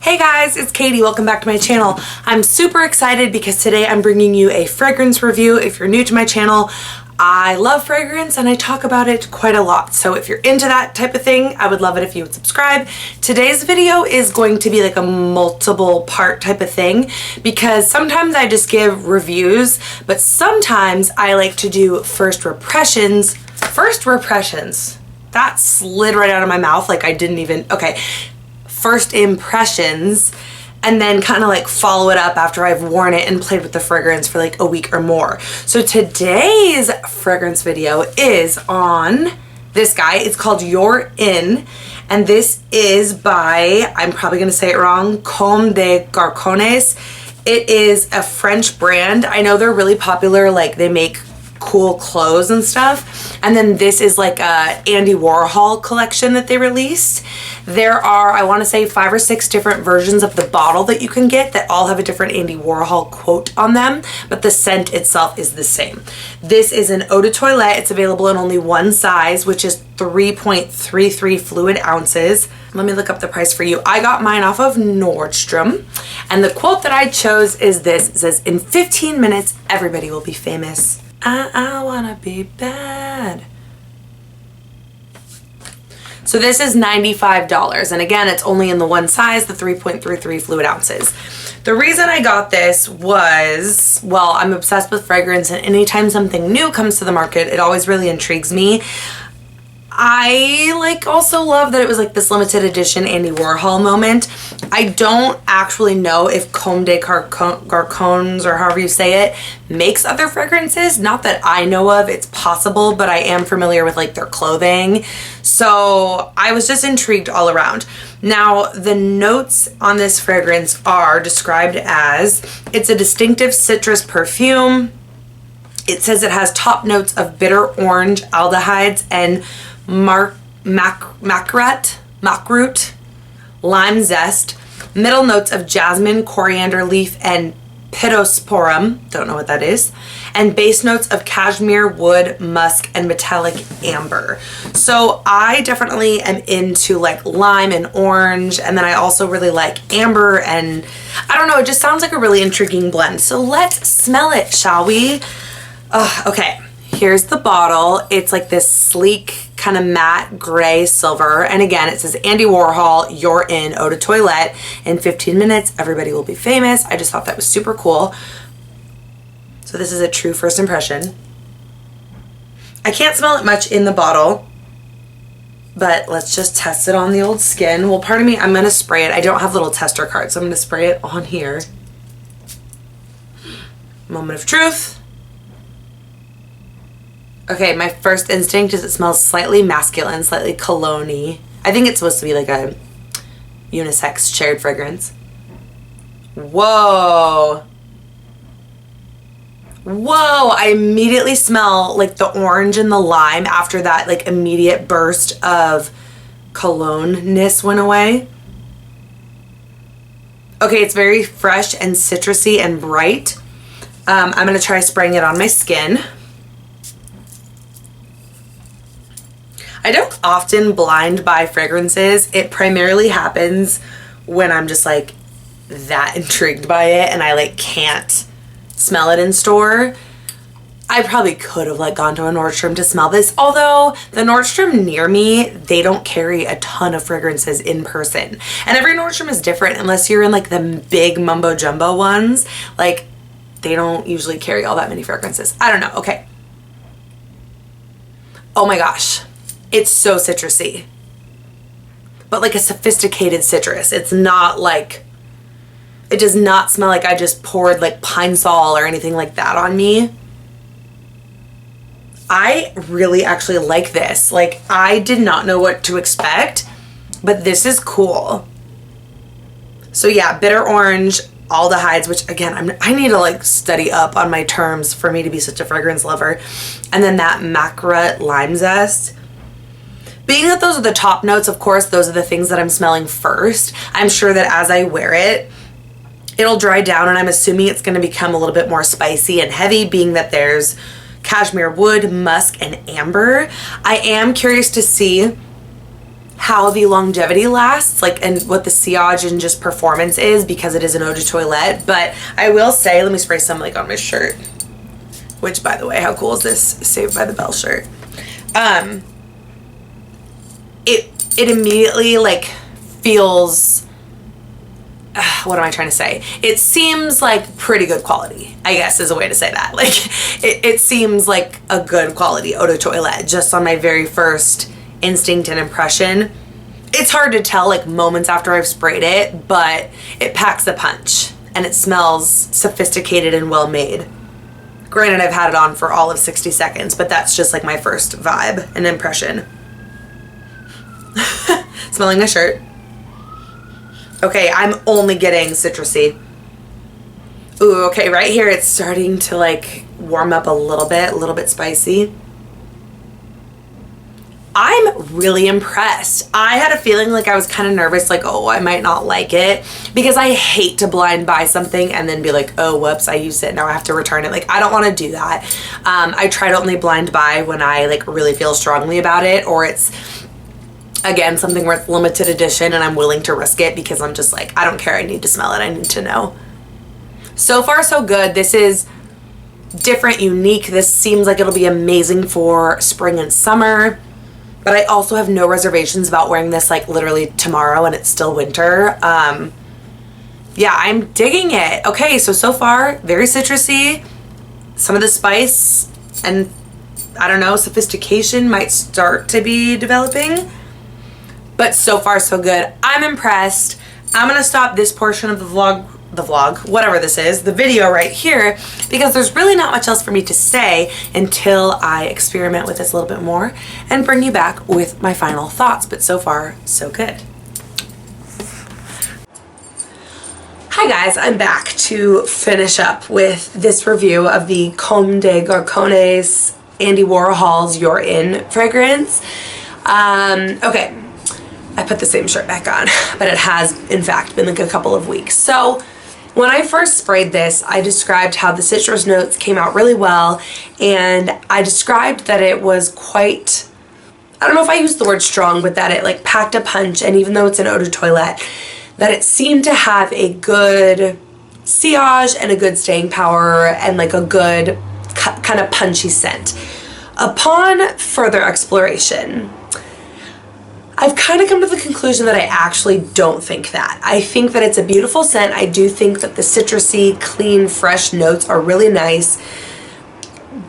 Hey guys, it's Katie. Welcome back to my channel. I'm super excited because today I'm bringing you a fragrance review. If you're new to my channel, I love fragrance and I talk about it quite a lot. So if you're into that type of thing, I would love it if you would subscribe. Today's video is going to be like a multiple part type of thing because sometimes I just give reviews, but sometimes I like to do first impressions. That slid right out of my mouth like I didn't even, okay. First impressions, and then kind of like follow it up after I've worn it and played with the fragrance for like a week or more. So today's fragrance video is on this guy. It's called You're In, and this is by, I'm probably gonna say it wrong, Comme de Garcons. It is a French brand. I know they're really popular, like they make cool clothes and stuff. And then this is like a Andy Warhol collection that they released. There are, I want to say 5 or 6 different versions of the bottle that you can get that all have a different Andy Warhol quote on them, but the scent itself is the same. This is an eau de toilette. It's available in only one size, which is 3.33 fluid ounces. Let me look up the price for you. I got mine off of Nordstrom, and the quote that I chose is this. It says, "In 15 minutes, everybody will be famous. I wanna be bad." So this is $95, and again, it's only in the one size, the 3.33 fluid ounces. The reason I got this was, well, I'm obsessed with fragrance, and anytime something new comes to the market, it always really intrigues me. I also love that it was like this limited edition Andy Warhol moment. I don't actually know if Comme de Garcons, or however you say it, makes other fragrances. Not that I know of. It's possible, but I am familiar with like their clothing. So I was just intrigued all around. Now, the notes on this fragrance are described as, it's a distinctive citrus perfume. It says it has top notes of bitter orange aldehydes and macroot, lime zest, middle notes of jasmine, coriander leaf, and pittosporum, don't know what that is, and base notes of cashmere, wood, musk, and metallic amber. So I definitely am into like lime and orange, and then I also really like amber, and I don't know, it just sounds like a really intriguing blend. So let's smell it, shall we? Okay, here's the bottle. It's like this sleek kind of matte gray silver, and again it says Andy Warhol, You're In, eau de toilette. In 15 minutes everybody will be famous. I just thought that was super cool. So this is a true first impression. I can't smell it much in the bottle, but let's just test it on the old skin. Well, pardon me, I'm gonna spray it. I don't have little tester cards, so I'm gonna spray it on here. Moment of truth. Okay, my first instinct is it smells slightly masculine, slightly cologne-y. I think it's supposed to be like a unisex shared fragrance. Whoa. Whoa, I immediately smell like the orange and the lime after that like immediate burst of cologne-ness went away. Okay, it's very fresh and citrusy and bright. I'm gonna try spraying it on my skin. I don't often blind buy fragrances. It primarily happens when I'm just like that intrigued by it and I like can't smell it in store. I probably could have like gone to a Nordstrom to smell this, although the Nordstrom near me, they don't carry a ton of fragrances in person. And every Nordstrom is different unless you're in like the big mumbo jumbo ones. Like they don't usually carry all that many fragrances. I don't know. Okay. Oh my gosh. It's so citrusy, but like a sophisticated citrus. It's not like, it does not smell like I just poured like Pine Sol or anything like that on me. I really actually like this. Like I did not know what to expect, but this is cool. So yeah, bitter orange, aldehydes, which again, I need to like study up on my terms for me to be such a fragrance lover. And then that macroot lime zest. Being that those are the top notes, of course, those are the things that I'm smelling first. I'm sure that as I wear it, it'll dry down, and I'm assuming it's going to become a little bit more spicy and heavy, being that there's cashmere wood, musk, and amber. I am curious to see how the longevity lasts, like, and what the sillage and just performance is, because it is an eau de toilette. But I will say, let me spray some like on my shirt, which, by the way, how cool is this Saved by the Bell shirt? It immediately like feels, what am I trying to say? It seems like pretty good quality, I guess is a way to say that. Like, it seems like a good quality eau de toilette just on my very first instinct and impression. It's hard to tell like moments after I've sprayed it, but it packs a punch and it smells sophisticated and well made. Granted, I've had it on for all of 60 seconds, but that's just like my first vibe and impression. Smelling my shirt. Okay, I'm only getting citrusy. Ooh, okay, right here it's starting to like warm up a little bit spicy. I'm really impressed. I had a feeling like I was kind of nervous, like, oh, I might not like it, because I hate to blind buy something and then be like, oh, whoops, I used it, now I have to return it. Like, I don't want to do that. I try to only blind buy when I like really feel strongly about it, or it's, again, something where it's limited edition and I'm willing to risk it because I'm just like, I don't care, I need to smell it, I need to know. So far, so good. This is different, unique. This seems like it'll be amazing for spring and summer. But I also have no reservations about wearing this like literally tomorrow and it's still winter. Yeah, I'm digging it. Okay, so far, very citrusy. Some of the spice and, I don't know, sophistication might start to be developing. But so far, so good. I'm impressed. I'm gonna stop this portion of the vlog, whatever this is, the video right here, because there's really not much else for me to say until I experiment with this a little bit more and bring you back with my final thoughts. But so far, so good. Hi guys, I'm back to finish up with this review of the Comme de Garcons Andy Warhol's You're In fragrance. Okay, I put the same shirt back on, but it has in fact been like a couple of weeks. So when I first sprayed this, I described how the citrus notes came out really well, and I described that it was quite, I don't know if I used the word strong, but that it like packed a punch, and even though it's an eau de toilette, that it seemed to have a good sillage and a good staying power and like a good kind of punchy scent. Upon further exploration, I've kind of come to the conclusion that I actually don't think that. I think that it's a beautiful scent. I do think that the citrusy, clean, fresh notes are really nice.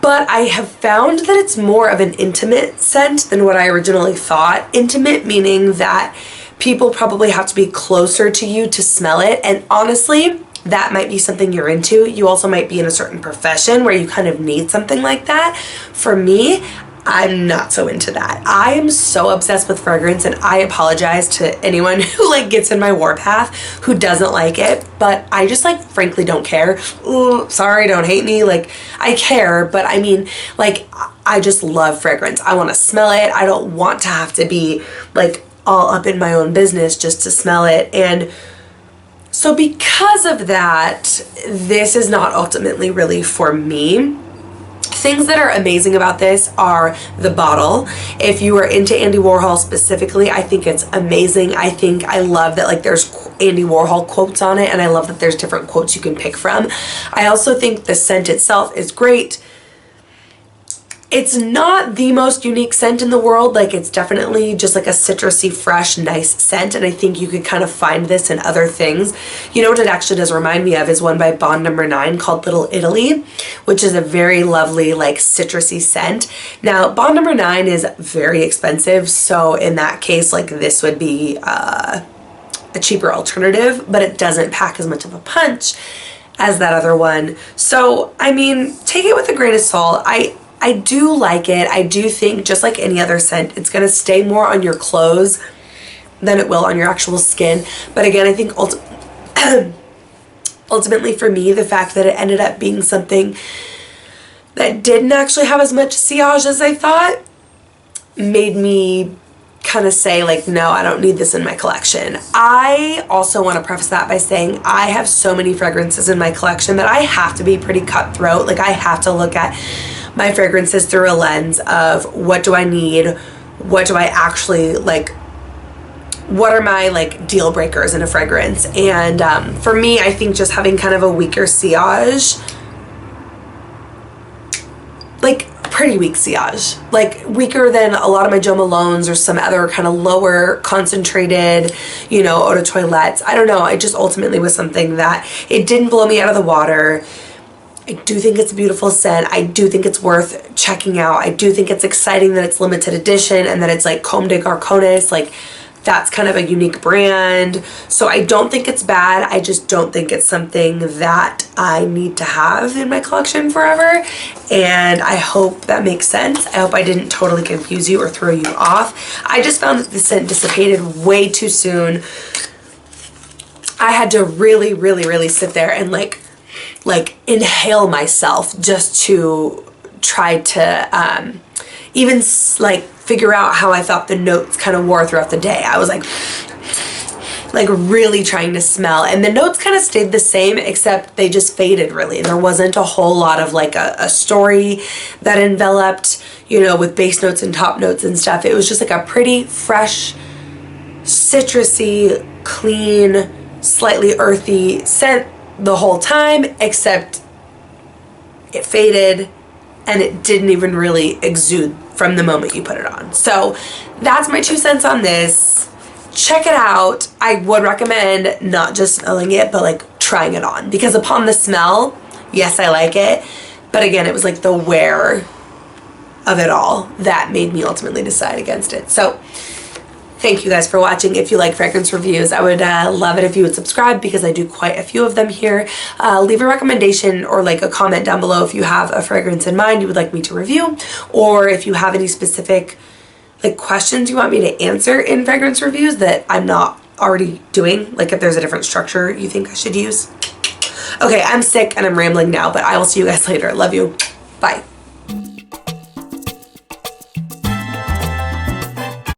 But I have found that it's more of an intimate scent than what I originally thought. Intimate meaning that people probably have to be closer to you to smell it. And honestly, that might be something you're into. You also might be in a certain profession where you kind of need something like that. For me, I'm not so into that. I am so obsessed with fragrance, and I apologize to anyone who like gets in my warpath who doesn't like it, but I just like frankly don't care. Ooh, sorry, don't hate me. Like, I care, but I mean, like, I just love fragrance. I want to smell it. I don't want to have to be like all up in my own business just to smell it. And so because of that, this is not ultimately really for me. Things that are amazing about this are the bottle. If you are into Andy Warhol specifically, I think it's amazing. I love that like there's Andy Warhol quotes on it, and I love that there's different quotes you can pick from. I also think the scent itself is great. It's not the most unique scent in the world. Like, it's definitely just like a citrusy, fresh, nice scent, and I think you could kind of find this in other things. You know what it actually does remind me of is one by Bond No. 9 called Little Italy, which is a very lovely, like, citrusy scent. Now, Bond No. 9 is very expensive, so in that case, like, this would be a cheaper alternative, but it doesn't pack as much of a punch as that other one. So, I mean, take it with a grain of salt. I do like it. I do think, just like any other scent, it's going to stay more on your clothes than it will on your actual skin. But again, I think ultimately for me, the fact that it ended up being something that didn't actually have as much sillage as I thought made me kind of say, like, no, I don't need this in my collection. I also want to preface that by saying I have so many fragrances in my collection that I have to be pretty cutthroat. Like, I have to look at my fragrances through a lens of what do I need, what do I actually like what are my like deal breakers in a fragrance. And for me, I think just having kind of a weaker sillage, like pretty weak sillage, like weaker than a lot of my Jo Malones or some other kind of lower concentrated, you know, eau de toilettes. I don't know, it just ultimately was something that it didn't blow me out of the water. I do think it's a beautiful scent. I do think it's worth checking out. I do think it's exciting that it's limited edition and that it's like Comme de Garcons, like that's kind of a unique brand. So I don't think it's bad. I just don't think it's something that I need to have in my collection forever. And I hope that makes sense. I hope I didn't totally confuse you or throw you off. I just found that the scent dissipated way too soon. I had to really, really, really sit there and like inhale myself just to try to even like figure out how I thought the notes kind of wore throughout the day. I was like really trying to smell, and the notes kind of stayed the same, except they just faded really. There wasn't a whole lot of like a story that enveloped, you know, with base notes and top notes and stuff. It was just like a pretty fresh, citrusy, clean, slightly earthy scent the whole time, except it faded and it didn't even really exude from the moment you put it on. So that's my 2 cents on this. Check it out. I would recommend not just smelling it, but like trying it on, because upon the smell, yes, I like it, but again, it was like the wear of it all that made me ultimately decide against it. So thank you guys for watching. If you like fragrance reviews, I would love it if you would subscribe, because I do quite a few of them here. Leave a recommendation or like a comment down below if you have a fragrance in mind you would like me to review, or if you have any specific like questions you want me to answer in fragrance reviews that I'm not already doing, like if there's a different structure you think I should use. Okay, I'm sick and I'm rambling now, but I will see you guys later. Love you. Bye.